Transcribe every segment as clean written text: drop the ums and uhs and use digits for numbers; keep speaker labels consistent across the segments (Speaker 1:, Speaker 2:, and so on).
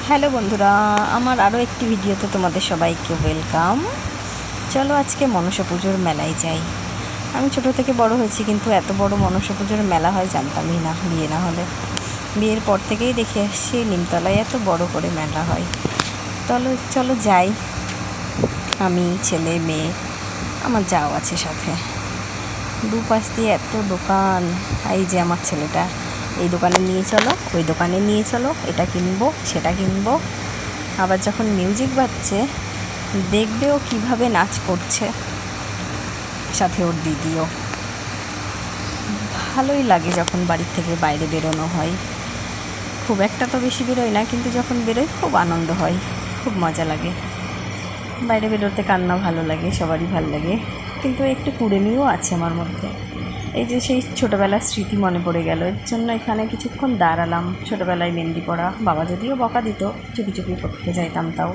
Speaker 1: Hello বন্ধুরা, আমার আরও একটি ভিডিওতে তোমাদের সবাইকে ওয়েলকাম। চলো আজকে মনসা পুজোর মেলায় যাই। আমি ছোট থেকে বড় হয়েছি, কিন্তু এত বড় মনসা পুজোর মেলা হয় জানতামই না। বিয়ে না হলে বিয়ের পর থেকেই দেখে আসছি নিমতলায় এত বড় করে মেলা হয়। চলো চলো যাই। আমি, ছেলে, মেয়ে, আমার যাও আছে সাথে। দুপাশ দিয়ে এত দোকান। এই যে আমার ছেলেটা, এই দোকানে নিয়ে চলো, ওই দোকানে নিয়ে চলো, এটা কিনবো সেটা কিনবো। আবার যখন মিউজিক বাজছে দেখবে ও কীভাবে নাচ করছে, সাথে ওর দিদিও। ভালোই লাগে যখন বাড়ির থেকে বাইরে বেরোনো হয়। খুব একটা তো বেশি বেরোয় না, কিন্তু যখন বেরোই খুব আনন্দ হয়, খুব মজা লাগে। বাইরে বেরোতে কান্না ভালো লাগে, সবারই ভালো লাগে, কিন্তু একটু কুড়েমিও আছে আমার মধ্যে। এই যে সেই ছোটোবেলার স্মৃতি মনে পড়ে গেল, এর জন্য এখানে কিছুক্ষণ দাঁড়ালাম। ছোটোবেলায় মেহেন্দি পড়া, বাবা যদিও বকা দিত, চুপি চুপি করতে যাইতাম তাও।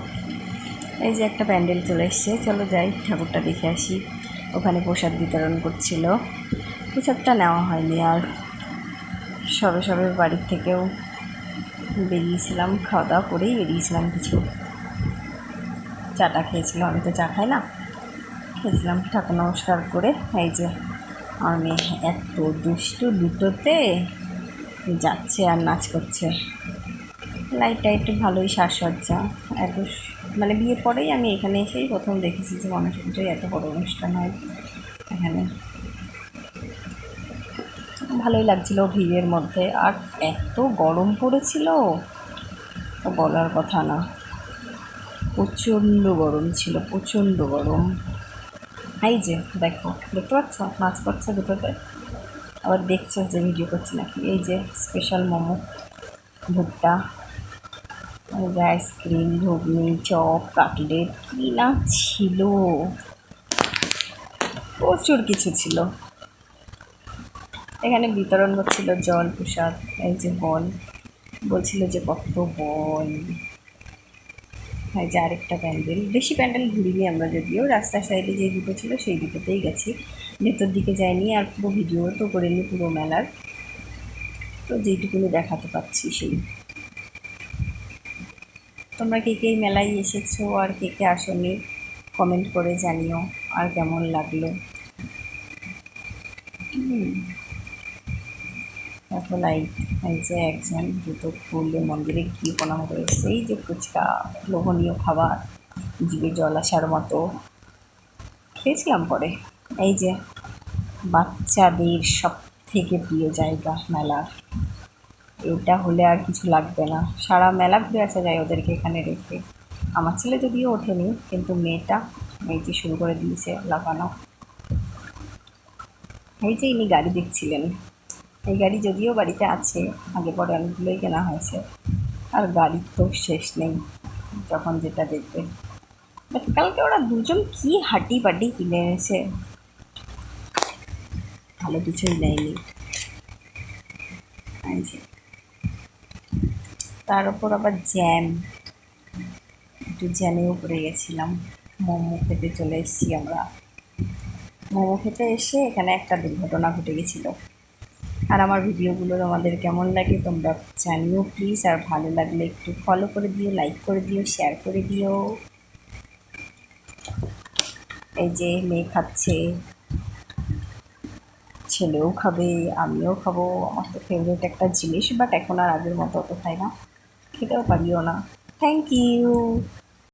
Speaker 1: এই যে একটা প্যান্ডেল চলে এসছে, চলো যাই ঠাকুরটা দেখে আসি। ওখানে প্রসাদ বিতরণ করছিল, প্রসাদটা নেওয়া হয়নি। আর সবে সবে বাড়ির থেকেও বেরিয়েছিলাম, খাওয়া দাওয়া করেই বেরিয়েছিলাম। কিছু চাটা খেয়েছিলাম, আমি তো চা খাই না, খেয়েছিলাম। ঠাকুর নমস্কার করে এই যে আমার মেয়ে এত দুষ্টু, দুটোতে যাচ্ছে আর নাচ করছে। লাইটটা একটু ভালোই সাজসজ্জা। এত মানে বিয়ের পরেই আমি এখানে এসেই প্রথম দেখেছি যে মনসা পুজোয় এত বড় অনুষ্ঠান হয় এখানে। ভালোই লাগছিল ভিড়ের মধ্যে। আর এত গরম পড়েছিল, বলার কথা না, প্রচণ্ড গরম ছিল, প্রচণ্ড গরম। এই যে দেখো, দেখতে পাচ্ছ নাচ করছে দুটোতে, আবার দেখছে যে ভিডিও করছে নাকি। এই যে স্পেশাল মোমো, ভুট্টা, আইসক্রিম, ঘুগনি, চপ, কাটলেট, কী না ছিল, প্রচুর কিছু ছিল। এখানে বিতরণ করছিল জল, প্রসাদ। এই যে বল বলছিল যে কত বল। যে আরেকটা প্যান্ডেল, বেশি প্যান্ডেল ঘুরিনি আমরা, যদিও রাস্তার সাইডে যে দুটো ছিল সেই দুটোতেই গেছি, ভেতর দিকে যাইনি। আর পুরো ভিডিও তো করিনি পুরো মেলার, তো যেইটুকুনি দেখাতে পারছি সেই। তোমরা কে কে মেলায় এসেছো আর কে কে আসোনি কমেন্ট করে জানিও, আর কেমন লাগলো। এখন এই যে একজন জুতো খুললে মন্দিরে গিয়ে প্রণাম করে, সেই যে ফুচকা, লোভনীয় খাবার, জিভে জল আসার মতো, খেয়েছিলাম পরে। এই যে বাচ্চাদের সব থেকে প্রিয় জায়গা মেলার, এটা হলে আর কিছু লাগবে না। সারা মেলা ঘুরে আসা যায় ওদেরকে এখানে রেখে। আমার ছেলে যদিও ওঠেনি, কিন্তু মেয়েটা এই যে শুরু করে দিয়েছে লাফানো। এই যে ইনি গাড়ি দেখছিলেন, এই গাড়ি যদিও বাড়িতে আছে, আগে পরে অনেকগুলোই কেনা হয়েছে, আর গাড়ির তো শেষ নেই যখন যেটা দেখবে। বাট কালকে ওরা দুজন কি হাঁটি পাটি কিনে এনেছে, ভালো কিছুই নেয়নি। তার উপর আবার জ্যাম, একটু জ্যামেও পড়ে গেছিলাম। মোমো খেতে চলে এসেছি আমরা। মোমো খেতে এসে এখানে একটা দুর্ঘটনা ঘটে গেছিলো। আর আমার ভিডিওগুলো তোমাদের কেমন লাগে তোমরা জানিও প্লিজ। আর ভালো লাগলে একটু ফলো করে দিও, লাইক করে দিও, শেয়ার করে দিও। এই যে মেয়ে খাচ্ছে, ছেলেও খাবে, আমিও খাবো। আমার তো ফেভারিট একটা জিনিস, বাট এখন আর আগের মতো অত খাই না, খেতেও পারিও না। Thank you.